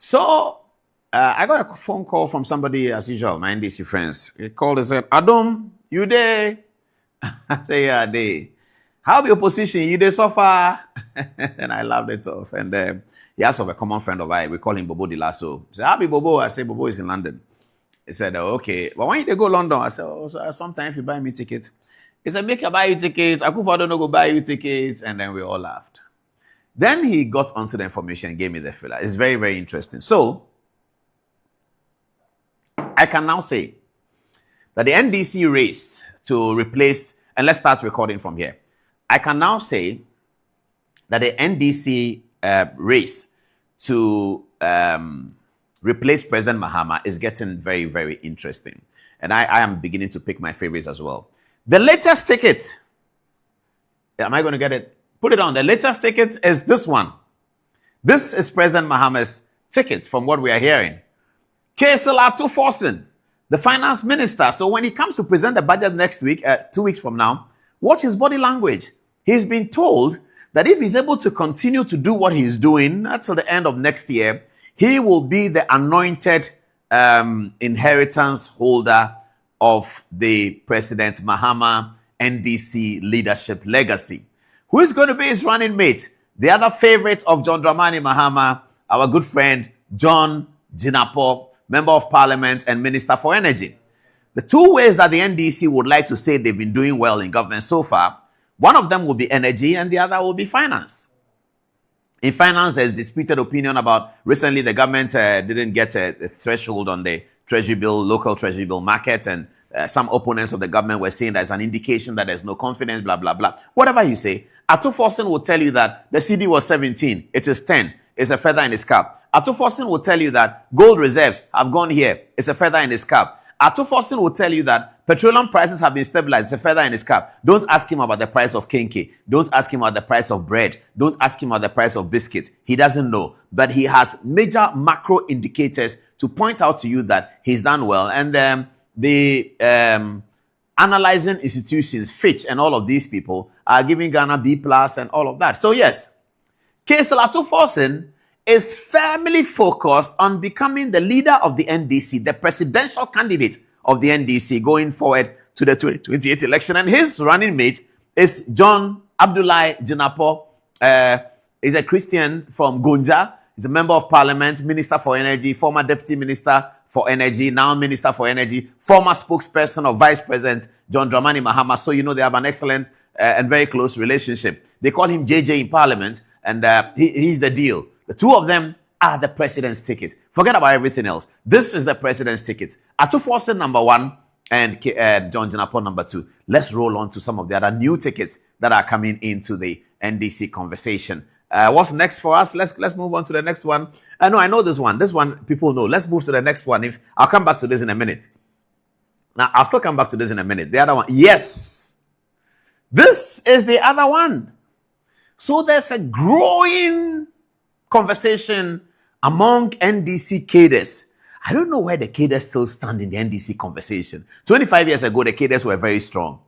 So I got a phone call from somebody, as usual, my NDC friends. He called and said, Adom, you there? I say, yeah, they. How the opposition? You there so far? And I laughed it off. And he asked of a common friend of mine. We call him Bobo Di Lasso. He said, how be Bobo? I said, Bobo is in London. He said, oh, okay. But when you go London? I said, oh, so sometimes you buy me tickets. He said, make I buy you tickets. I could don't go buy you tickets. And then we all laughed. Then he got onto the information and gave me the filler. It's very, very interesting. So, I can now say that the NDC race to replace, and let's start recording from here. I can now say that the NDC race to replace President Mahama is getting very, very interesting. And I am beginning to pick my favorites as well. The latest ticket, am I going to get it? Put it on. The latest ticket is this one. This is President Mahama's ticket from what we are hearing. Kesela Tuforsen, the finance minister. So when he comes to present the budget next week, 2 weeks from now, watch his body language. He's been told that if he's able to continue to do what he's doing until the end of next year, he will be the anointed inheritance holder of the President Mahama NDC leadership legacy. Who is going to be his running mate? The other favorite of John Dramani Mahama, our good friend, John Jinapor, Member of Parliament and Minister for Energy. The two ways that the NDC would like to say they've been doing well in government so far, one of them will be energy and the other will be finance. In finance, there's disputed opinion about recently the government didn't get a threshold on the treasury bill, local treasury bill market, and some opponents of the government were saying there's an indication that there's no confidence, blah, blah, blah. Whatever you say, Atuforsen will tell you that the CD was 17, it is 10, it's a feather in his cap. Atuforsen will tell you that gold reserves have gone here, it's a feather in his cap. Atuforsen will tell you that petroleum prices have been stabilized, it's a feather in his cap. Don't ask him about the price of kenke. Don't ask him about the price of bread. Don't ask him about the price of biscuits. He doesn't know. But he has major macro indicators to point out to you that he's done well. And the analyzing institutions, Fitch and all of these people are giving Ghana B+ and all of that. So yes, Kesela Atuforsen is firmly focused on becoming the leader of the NDC, the presidential candidate of the NDC going forward to the 2028 election. And his running mate is John Abdullahi Jinapor. He's a Christian from Gonja. He's a member of parliament, minister for energy, former deputy minister for energy, now minister for energy, former spokesperson of Vice President John Dramani Mahama. So you know they have an excellent and very close relationship. They call him JJ in parliament, and he's the deal. The two of them are the president's ticket. Forget about everything else. This is the president's ticket. Atuforsen number 1 and John Jinapor number 2. Let's roll on to some of the other new tickets that are coming into the NDC conversation. What's next for us? Let's move on to the next one. No, I know this one. This one people know. Let's move to the next one. I'll come back to this in a minute. Now, I'll still come back to this in a minute. The other one. Yes. This is the other one. So there's a growing conversation among NDC cadres. I don't know where the cadres still stand in the NDC conversation. 25 years ago, the cadres were very strong.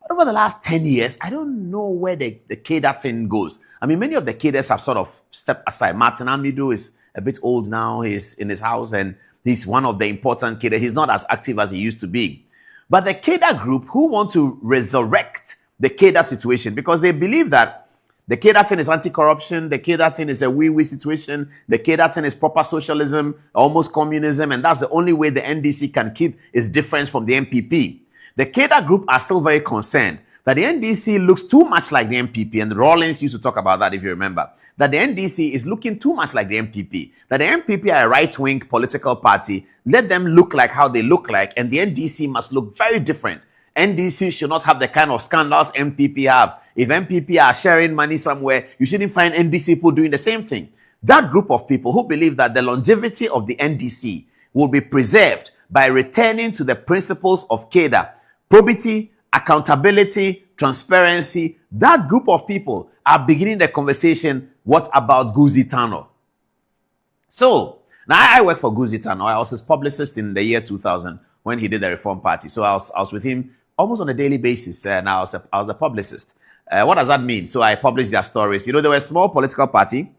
But over the last 10 years, I don't know where the cadre thing goes. I mean, many of the cadres have sort of stepped aside. Martin Amidu is a bit old now. He's in his house and he's one of the important cadres. He's not as active as he used to be. But the cadre group who want to resurrect the cadre situation because they believe that the cadre thing is anti-corruption, the cadre thing is a wee-wee situation, the cadre thing is proper socialism, almost communism, and that's the only way the NDC can keep its difference from the MPP. The cadre group are still very concerned that the NDC looks too much like the MPP, and Rawlings used to talk about that if you remember, that the NDC is looking too much like the MPP, that the MPP are a right-wing political party, let them look like how they look like, and the NDC must look very different. NDC should not have the kind of scandals MPP have. If MPP are sharing money somewhere, you shouldn't find NDC people doing the same thing. That group of people who believe that the longevity of the NDC will be preserved by returning to the principles of cadre, probity, accountability, transparency, that group of people are beginning the conversation, what about Augustus Tanoh? So, now I work for Augustus Tanoh. I was his publicist in the year 2000 when he did the Reform Party. So I was with him almost on a daily basis. And I was a publicist. What does that mean? So I published their stories. You know, they were a small political party.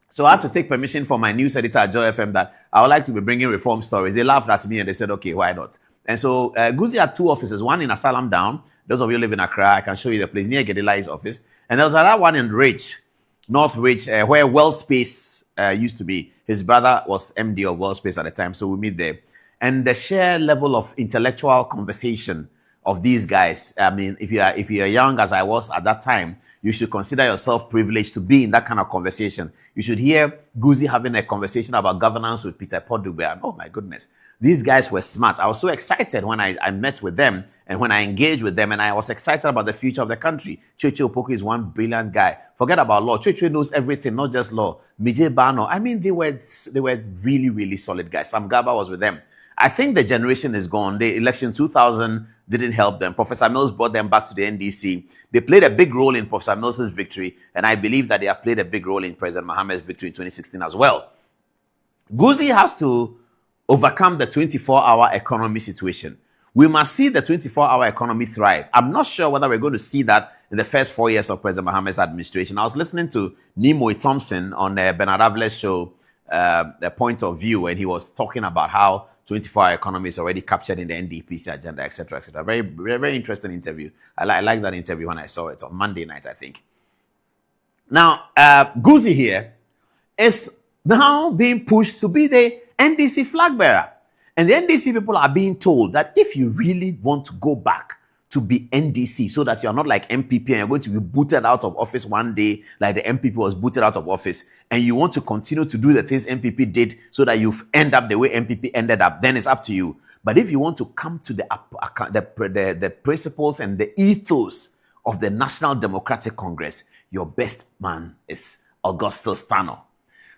So I had to take permission from my news editor at Joy FM that I would like to be bringing reform stories. They laughed at me and they said, okay, why not? And so Guzi had two offices, one in Asylum Down. Those of you who live in Accra, I can show you the place near Gedeli's office. And there was another one in Ridge, North Ridge, where WellSpace used to be. His brother was MD of WellSpace at the time, so we meet there. And the sheer level of intellectual conversation of these guys, I mean, if you're young as I was at that time, you should consider yourself privileged to be in that kind of conversation. You should hear Guzi having a conversation about governance with Peter Podugbe. And oh my goodness, these guys were smart. I was so excited when I met with them and when I engaged with them, and I was excited about the future of the country. Cheche Opoku is one brilliant guy. Forget about law. Cheche knows everything, not just law. Mijay Bano. I mean, they were really, really solid guys. Sam Garba was with them. I think the generation is gone. The election 2000 didn't help them. Professor Mills brought them back to the NDC. They played a big role in Professor Mills's victory, and I believe that they have played a big role in President Mohammed's victory in 2016 as well. Guzi has to overcome the 24-hour economy situation. We must see the 24-hour economy thrive. I'm not sure whether we're going to see that in the first 4 years of President Mohammed's administration. I was listening to Nimoy Thompson on Bernard Avle's show, The Point of View, and he was talking about how 24-hour economy is already captured in the NDPC agenda, etc., etc. Very, very, very interesting interview. I like that interview when I saw it on Monday night, I think. Now, Guzi here is now being pushed to be the NDC Flagbearer. And the NDC people are being told that if you really want to go back to be NDC so that you're not like MPP and you're going to be booted out of office one day like the MPP was booted out of office, and you want to continue to do the things MPP did so that you end up the way MPP ended up, then it's up to you. But if you want to come to the principles and the ethos of the National Democratic Congress, your best man is Augustus Tanoh.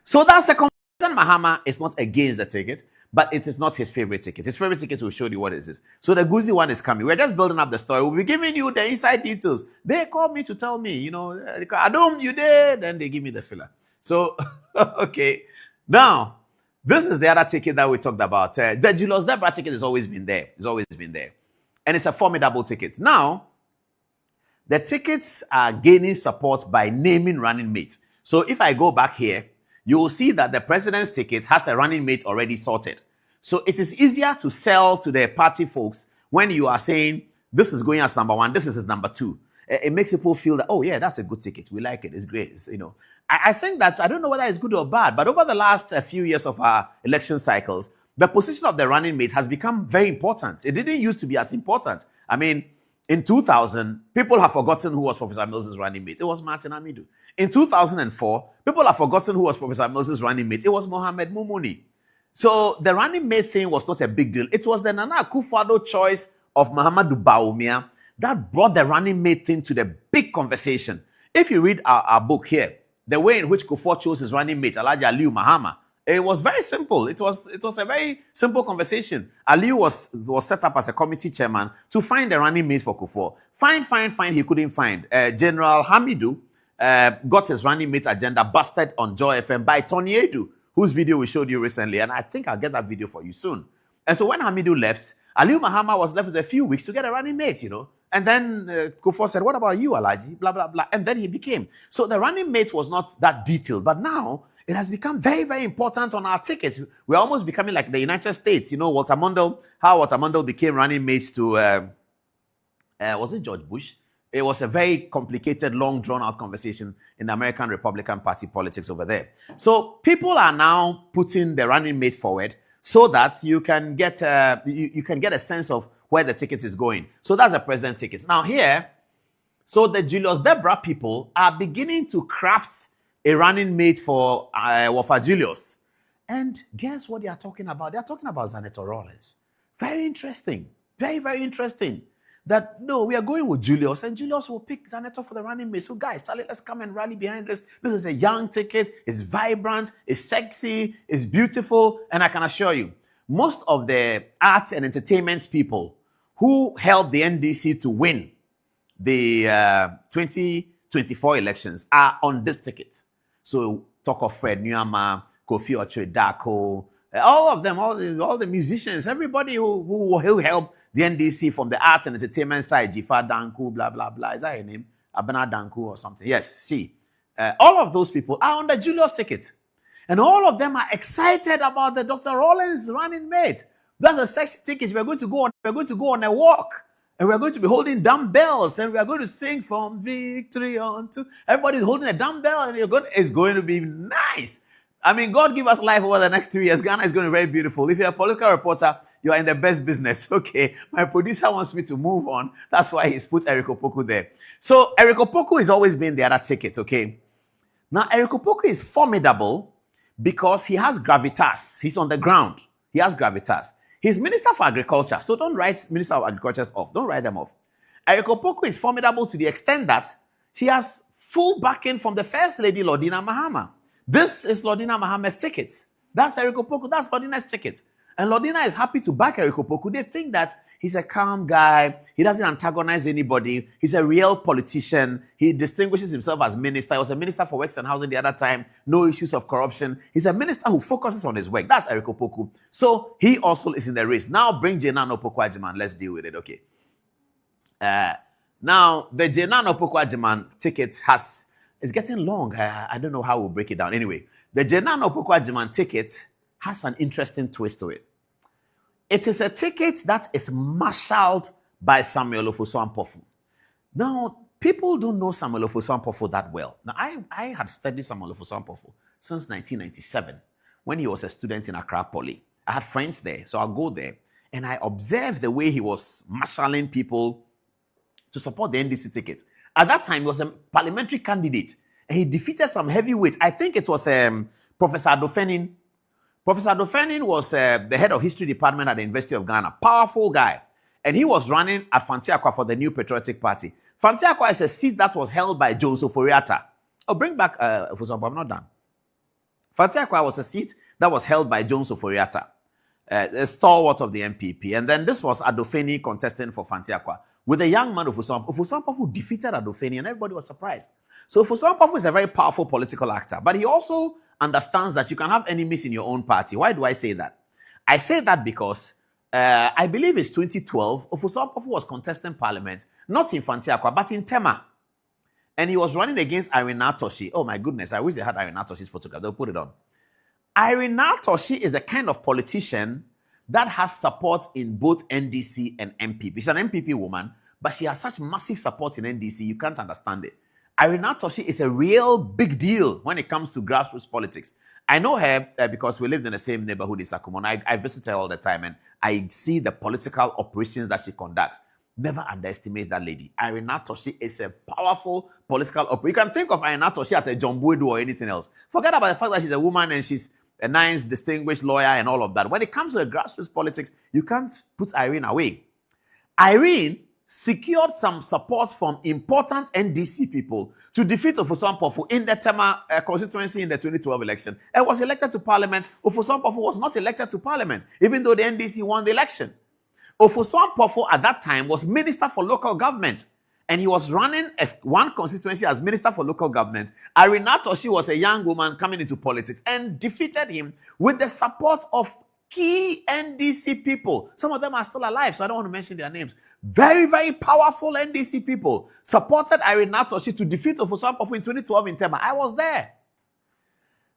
So that's a conversation. Mahama is not against the ticket, but it is not his favorite ticket. His favorite ticket will show you what it is. So the Guzi one is coming. We're just building up the story. We'll be giving you the inside details. They call me to tell me, Adom, you there? Then they give me the filler. So, okay. Now, this is the other ticket that we talked about. The Julius Debrah ticket has always been there. It's always been there. And it's a formidable ticket. Now, the tickets are gaining support by naming running mates. So if I go back here, you will see that the president's ticket has a running mate already sorted. So it is easier to sell to the party folks when you are saying, this is going as number one, this is his number two. It makes people feel that, oh yeah, that's a good ticket. We like it. It's great. It's, I think that, I don't know whether it's good or bad, but over the last few years of our election cycles, the position of the running mate has become very important. It didn't used to be as important. I mean, in 2000, people have forgotten who was Professor Mills's running mate. It was Martin Amidou. In 2004, people have forgotten who was Professor Mills's running mate. It was Mohamed Mumuni. So the running mate thing was not a big deal. It was the Nana Akufo-Addo choice of Mahamadou Bawumia that brought the running mate thing to the big conversation. If you read our book here, the way in which Kufuor chose his running mate, Alhaji Aliyu Mahama, it was very simple. It was a very simple conversation. Aliyu was set up as a committee chairman to find a running mate for Kufuor. Find, he couldn't find. General Hamidou got his running mate agenda busted on Joy FM by Tony Edu, whose video we showed you recently, and I think I'll get that video for you soon. And so when Hamidou left, Aliyu Mahama was left with a few weeks to get a running mate, And then Kufuor said, what about you, Alhaji? Blah, blah, blah. And then he became. So the running mate was not that detailed, but now it has become very, very important on our tickets. We're almost becoming like the United States. How Walter Mondale became running mates to, was it George Bush? It was a very complicated, long, drawn-out conversation in the American Republican Party politics over there. So people are now putting the running mate forward so that you can get a sense of where the ticket is going. So that's the president tickets. Now here, so the Julius Debrah people are beginning to craft a running mate for Wafa Julius. And guess what they are talking about? They are talking about Zaneto Rawlings. Very interesting. Very, very interesting. That, no, we are going with Julius, and Julius will pick Zaneto for the running mate. So guys, Charlie, let's come and rally behind this. This is a young ticket. It's vibrant. It's sexy. It's beautiful. And I can assure you, most of the arts and entertainment people who helped the NDC to win the 2024 elections are on this ticket. So talk of Fred Nyama, Kofi Ochre Dako, all of them, all the musicians, everybody who helped the NDC from the arts and entertainment side, Jifa Danku, blah, blah, blah. Is that her name? Abena Danku or something. Yes, she. All of those people are on the Julius ticket. And all of them are excited about the Dr. Rawlings running mate. That's a sexy ticket. We're going to go on a walk. And we're going to be holding dumbbells. And we are going to sing from victory unto. Everybody's holding a dumbbell. And it's going to be nice. I mean, God give us life over the next 3 years. Ghana is going to be very beautiful. If you're a political reporter, you are in the best business. Okay. My producer wants me to move on. That's why he's put Eric Opoku there. So Eric Opoku has always been the other ticket. Okay. Now, Eric Opoku is formidable because he has gravitas. He's on the ground. He has gravitas. He's Minister for Agriculture. So don't write Minister of Agriculture off. Don't write them off. Eric Opoku is formidable to the extent that she has full backing from the First Lady, Lordina Mahama. This is Lordina Mahama's ticket. That's Eric Opoku. That's Lordina's ticket. And Lordina is happy to back Eric Opoku. They think that he's a calm guy. He doesn't antagonize anybody. He's a real politician. He distinguishes himself as minister. He was a minister for Works and Housing the other time. No issues of corruption. He's a minister who focuses on his work. That's Eric Opoku. So he also is in the race. Now bring Jenan Opoku Agyeman. Let's deal with it. Okay. Now the Jenan Opoku Agyeman ticket it's getting long. I don't know how we'll break it down. Anyway, the Jenan Opoku Agyeman ticket has an interesting twist to it. It is a ticket that is marshaled by Samuel Ofosu Ampofo. Now, people don't know Samuel Ofosu Ampofo that well. Now, I had studied Samuel Ofosu Ampofo since 1997 when he was a student in Accra Poly. I had friends there, so I'll go there. And I observed the way he was marshalling people to support the NDC ticket. At that time, he was a parliamentary candidate. And he defeated some heavyweights. I think it was Professor Adofenin. Professor Adofenin was the head of history department at the University of Ghana. Powerful guy. And he was running at Fantiakwa for the New Patriotic Party. Fantiakwa is a seat that was held by Jones Oforiatta. Oh, bring back for some, I'm not done. Fantiakwa was a seat that was held by Jones Oforiatta, a stalwart of the MPP. And then this was Adofeni contesting for Fantiakwa with a young man, Ofosu Ampofo, who defeated Adofeni, and everybody was surprised. So Ofosu Ampofo is a very powerful political actor, but he also understands that you can have enemies in your own party. Why do I say that? I say that because I believe it's 2012, Ofosu Ampofo was contesting parliament, not in Fantiakwa, but in Tema. And he was running against Irina Toshi. Oh my goodness, I wish they had Irina Toshi's photograph. They'll put it on. Irina Toshi is the kind of politician that has support in both NDC and MPP. She's an MPP woman, but she has such massive support in NDC, you can't understand it. Irina Toshi is a real big deal when it comes to grassroots politics. I know her because we lived in the same neighborhood in Sakumon. I visit her all the time and I see the political operations that she conducts. Never underestimate that lady. Irina Toshi is a powerful political operator. You can think of Irina Toshi as a John Boydu or anything else. Forget about the fact that she's a woman and she's a nice, distinguished lawyer and all of that. When it comes to the grassroots politics, you can't put Irene away. Irene secured some support from important NDC people to defeat Ofosu Ampofo in the Tema constituency in the 2012 election and was elected to parliament. Ofosu Ampofo was not elected to parliament, even though the NDC won the election. Ofosu Ampofo at that time was Minister for Local Government, and he was running as one constituency as Minister for Local Government. Irina Toshi was a young woman coming into politics and defeated him with the support of key NDC people. Some of them are still alive, so I don't want to mention their names. Very, very powerful NDC people supported Irina Toshi to defeat Ofosu Ampofo in 2012 in Tema. I was there.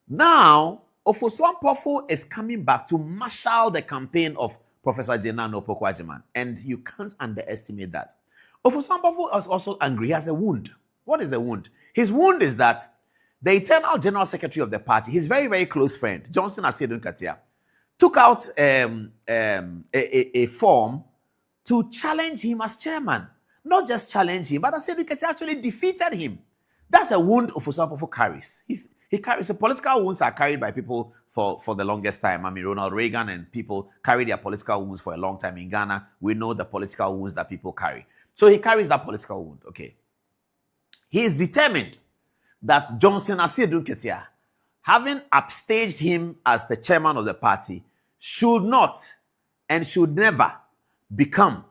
Now, Ofosu Ampofo is coming back to marshal the campaign of Professor Jenan Opoku Agyeman, and you can't underestimate that. Ofosu Ampofo is also angry. He has a wound. What is the wound? His wound is that the eternal general secretary of the party, his very, very close friend, Johnson Asiedu Nkatia, took out a form to challenge him as chairman. Not just challenge him, but Asiedu Nkatia actually defeated him. That's a wound Ofosu Ampofo carries. He carries the political wounds are carried by people for the longest time. I mean, Ronald Reagan and people carry their political wounds for a long time in Ghana. We know the political wounds that people carry. So he carries that political wound. Okay. He is determined that Johnson Asiedu Nkatia, having upstaged him as the chairman of the party, should not and should never become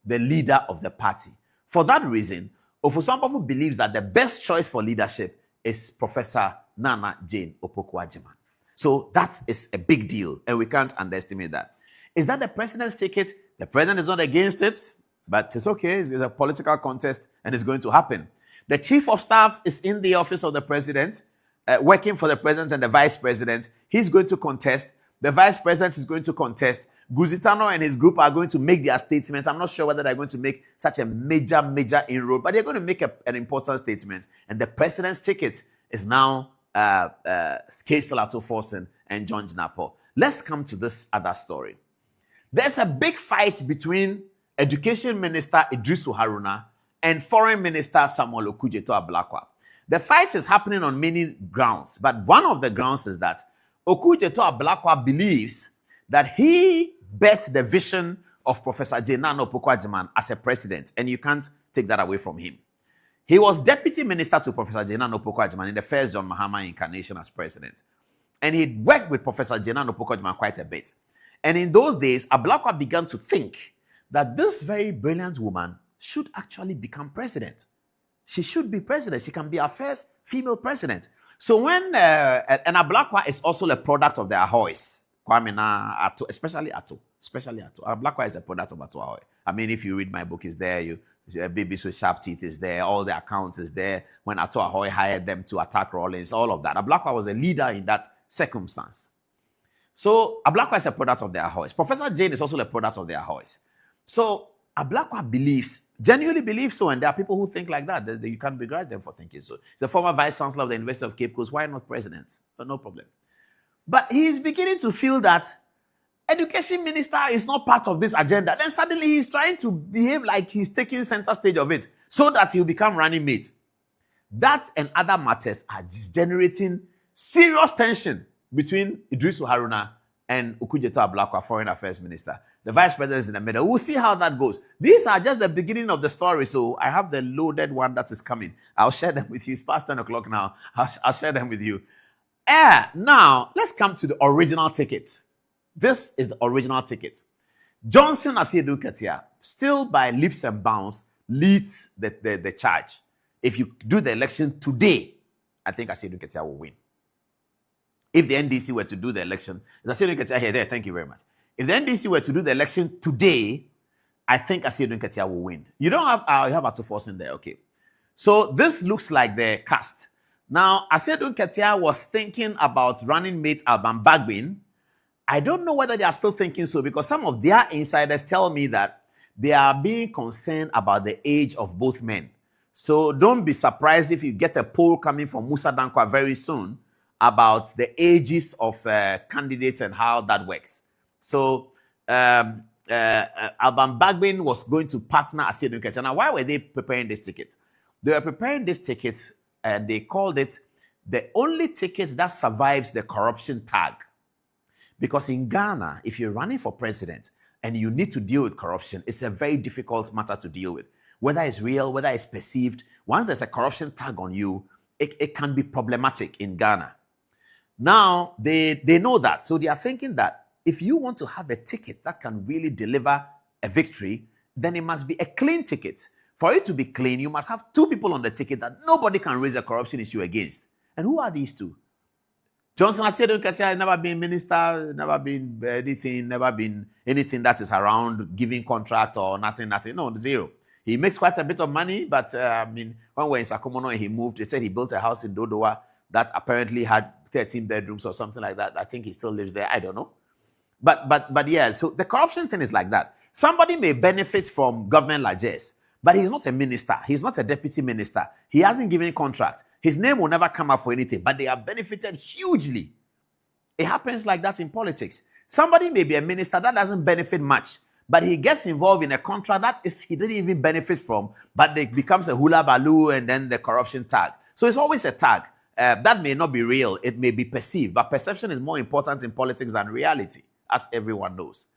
the leader of the party. For that reason, Ofosu Ampofo believes that the best choice for leadership is Professor Nana Jane Opoku Agyeman. So that is a big deal, and we can't underestimate that. Is that the president's ticket? The president is not against it, but it's okay. It's a political contest, and it's going to happen. The chief of staff is in the office of the president. working for the president and the vice president. He's going to contest. The vice president is going to contest. Augustus Tanoh and his group are going to make their statements. I'm not sure whether they're going to make such a major inroad, but they're going to make an important statement. And the president's ticket is now Ato and John Jinapo. Let's come to this other story. There's a big fight between Education Minister Idrisu Haruna and Foreign Minister Samuel Okudzeto-Ablakwa. The fight is happening on many grounds, but one of the grounds is that Okudzeto-Ablakwa believes that he birthed the vision of Professor Nana Opoku as a president, and you can't take that away from him. He was deputy minister to Professor Nana Opoku in the first John Mahama incarnation as president. And he worked with Professor Nana Opoku quite a bit. And in those days, Ablakwa began to think that this very brilliant woman should actually become president. She should be president. She can be our first female president. So when, and Ablakwa is also a product of the Ahoys. Ato, especially Ato. Ablakwa is a product of Ato Ahoy. I mean, if you read my book, it's there. Babies with Sharp Teeth is there. All the accounts is there. When Ato Ahoy hired them to attack Rawlings, all of that. Ablakwa was a leader in that circumstance. So Ablakwa is a product of the Ahoys. Professor Jane is also a product of the Ahoys. So Ablakwa genuinely believes so, and there are people who think like that. You can't begrudge them for thinking so. He's the former vice chancellor of the University of Cape Coast. Why not president? No problem. But he's beginning to feel that education minister is not part of this agenda. Then suddenly he's trying to behave like he's taking center stage of it so that he'll become running mate. That and other matters are just generating serious tension between Idrisu Haruna and Okudzeto-Ablakwa, foreign affairs minister. The vice president is in the middle. We'll see how that goes. These are just the beginning of the story, so I have the loaded one that is coming. I'll share them with you. It's past 10 o'clock now. I'll share them with you. Now, let's come to the original ticket. This is the original ticket. Johnson Asiedu Ketia, still by leaps and bounds, leads the charge. If you do the election today, I think Asiedu Ketia will win. If the NDC were to do the election, Asiedu Ketia here, there, thank you very much. If the NDC were to do the election today, I think Asiedu Ketia will win. You don't have, you have Ampofo in there, okay. So this looks like the cast. Now, Asiedu Ketia was thinking about running mate Alban Bagbin. I don't know whether they are still thinking so, because some of their insiders tell me that they are being concerned about the age of both men. So don't be surprised if you get a poll coming from Musa Dankwa very soon about the ages of candidates and how that works. So Alban Bagbin was going to partner Asiedu Ketia. Now, why were they preparing this ticket? They were preparing this ticket and they called it the only ticket that survives the corruption tag. Because in Ghana, if you're running for president and you need to deal with corruption, it's a very difficult matter to deal with. Whether it's real, whether it's perceived, once there's a corruption tag on you, it can be problematic in Ghana. Now, they know that. So they are thinking that if you want to have a ticket that can really deliver a victory, then it must be a clean ticket. For it to be clean, you must have two people on the ticket that nobody can raise a corruption issue against. And who are these two? Johnson Asiedu Ketia has never been minister, never been anything, never been anything that is around giving contract or nothing. No, zero. He makes quite a bit of money, but I mean, when we were in Sakomono and he moved, they said he built a house in Dodowa that apparently had 13 bedrooms or something like that. I think he still lives there. I don't know. But yeah, so the corruption thing is like that. Somebody may benefit from government largesse, but he's not a minister. He's not a deputy minister. He hasn't given contract. His name will never come up for anything, but they have benefited hugely. It happens like that in politics. Somebody may be a minister that doesn't benefit much, but he gets involved in a contract that he didn't even benefit from, but it becomes a hula baloo and then the corruption tag. So it's always a tag. That may not be real. It may be perceived, but perception is more important in politics than reality, as everyone knows.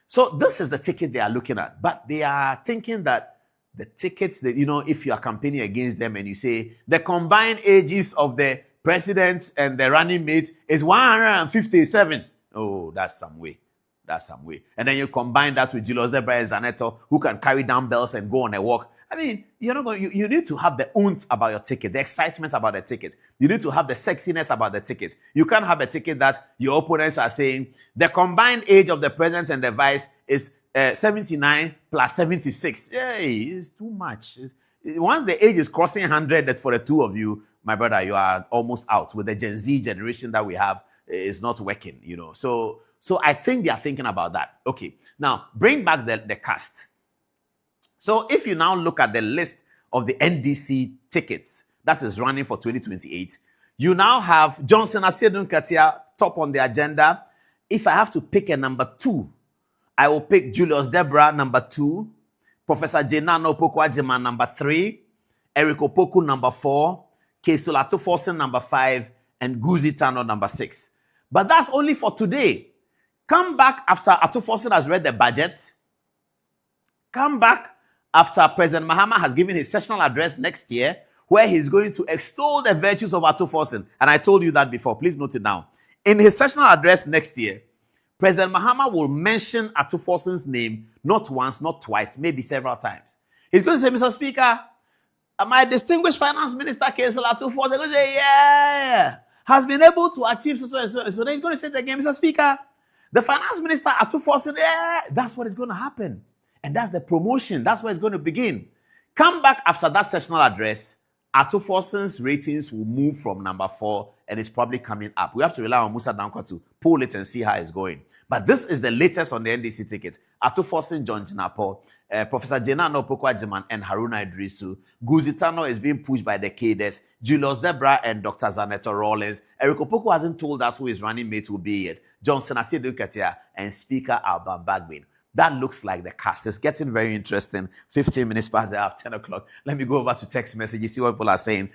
So this is the ticket they are looking at, but they are thinking that the tickets that, if you are campaigning against them and you say the combined ages of the president and the running mate is 157. Oh, that's some way. That's some way. And then you combine that with Julius Debrah and Zaneto, who can carry dumbbells and go on a walk. I mean, you're not going. You need to have the oomph about your ticket, the excitement about the ticket. You need to have the sexiness about the ticket. You can't have a ticket that your opponents are saying the combined age of the president and the vice is 79 plus 76. Hey, it's too much. Once the age is crossing 100 for the two of you, my brother, you are almost out. With the Gen Z generation that we have, it's not working, So I think they are thinking about that. Okay, now bring back the cast. So if you now look at the list of the NDC tickets that is running for 2028, you now have Johnson Asiedun Katia top on the agenda. If I have to pick a number 2, I will pick Julius Debrah number 2, Professor Jenano Opoku number 3, Eric Opoku number 4, Kesul Atuforsen number 5, and Guzi Tanoh number 6. But that's only for today. Come back after Atuforsen has read the budget. Come back after President Mahama has given his sessional address next year, where he's going to extol the virtues of Atuforsen. And I told you that before. Please note it down. In his sessional address next year, President Mahama will mention Atuforsen's name not once, not twice, maybe several times. He's going to say, Mr. Speaker, my distinguished finance minister, Kesul Atuforsen, going to say, yeah, has been able to achieve so and so. So then he's going to say it again, Mr. Speaker, the finance minister, Atuforsen, yeah, that's what is going to happen. And that's the promotion. That's where it's going to begin. Come back after that sessional address, Atuforsen's ratings will move from number 4 and it's probably coming up. We have to rely on Musa Dankwa to pull it and see how it's going. But this is the latest on the NDC ticket. Atuforsen, John Jinapo, Professor Jenano Opoku and Haruna Idrisu. Guzi Tanoh is being pushed by the cadres. Julius Debrah and Dr. Zaneto Rawlings. Eric Opoku hasn't told us who his running mate will be yet. Johnson Asiedun Katia and Speaker Alban Bagbin. That looks like the cast. It's getting very interesting. 15 minutes past the hour, 10 o'clock. Let me go over to text messages, see what people are saying.